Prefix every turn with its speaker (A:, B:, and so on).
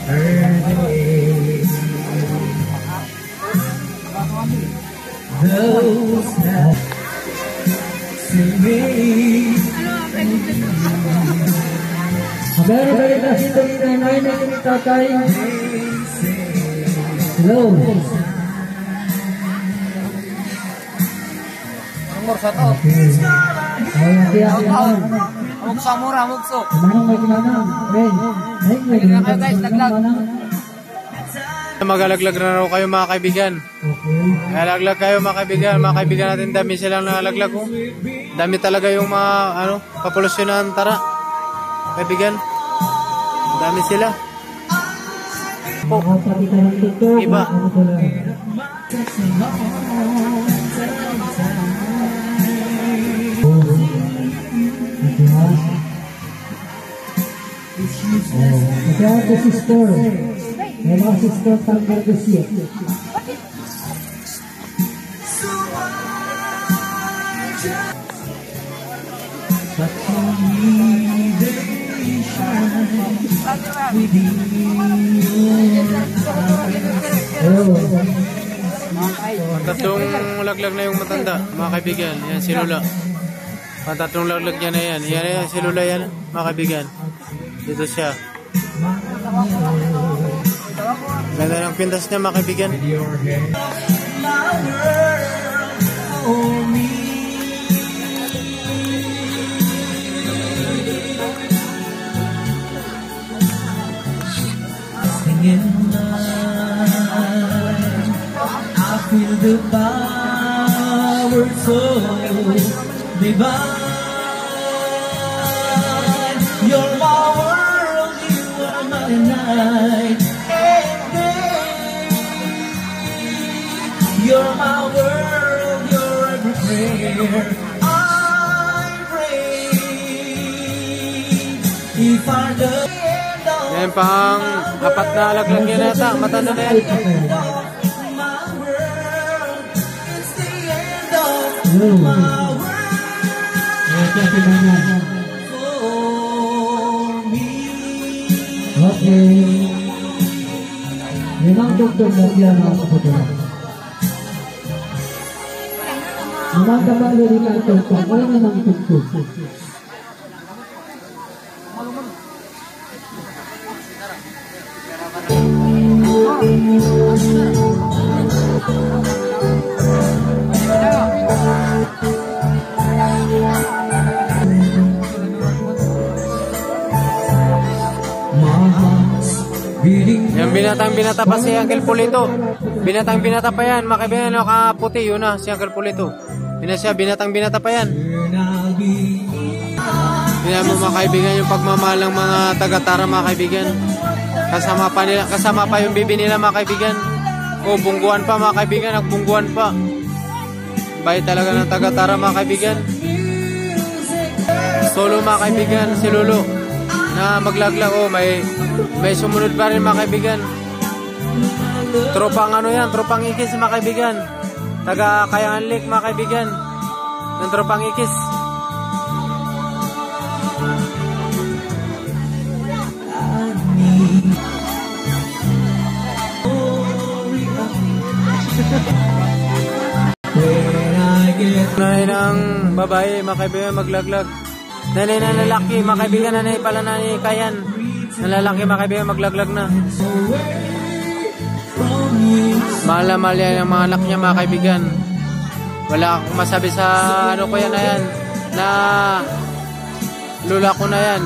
A: Very kasi ito yung nanay na yung tatay. Hello.
B: Umur satu. Mukso murah mukso.
C: Magalaglag na raw kayo mga kaibigan. Magalaglag kayo mga kaibigan. Mga kaibigan natin dami silang nagalaglag. Oh. Dami talaga yung mga kapolusyonan tara. Kaibigan. Dami sila. Oh. Iba.
A: Kaya the sister. May mga sister tanggal ko siya.
C: Tatlong laglag na yung matanda, mga kaibigan. Yan si Lola. Tatlong laglag niya na yan. Yan si Lola yan, mga kaibigan. Dito siya. Ganda ng pintas niya, mga kaibigan.
A: I feel the power so divine. You're my world, you are my night and day. You're my world, you're every prayer I pray. If I love
C: Yan pang apat na laglag yan nata. Matanda na yan.
A: Okay. Memang dokter dia nak kebetulan. Memang kabar dari kantor orang memang dokter.
C: Yung binatang-binata pa si Uncle Pulito. Binatang-binata pa yan. Makabihan na kaputi. Yun na si Uncle Pulito. Binatang-binata pa yan. Tingnan mo mga kaibigan yung pagmamahal ng mga taga-Tara mga kaibigan. Kasama pa yung bibi nila mga kaibigan. O bungguan pa mga kaibigan. Nagbungguan pa. Bayad talaga ng taga-Tara mga kaibigan. Solo mga kaibigan si Lolo na maglaglag. Oh, may sumunod pa rin mga kaibigan. Tropang ano yan, tropang ikis mga kaibigan. Taga Kayangan Lake mga kaibigan. Ng tropang ikis. Nanay ng babae mga kaibigan maglaglag. Nanay na lalaki mga kaibigan. Nanay pala nanay kayan. Nalalaki mga kaibigan maglaglag na. Mahal na mahal yan ang mga anak niya mga kaibigan. Wala akong masabi sa ano ko yan na yan. Na lula ko na yan.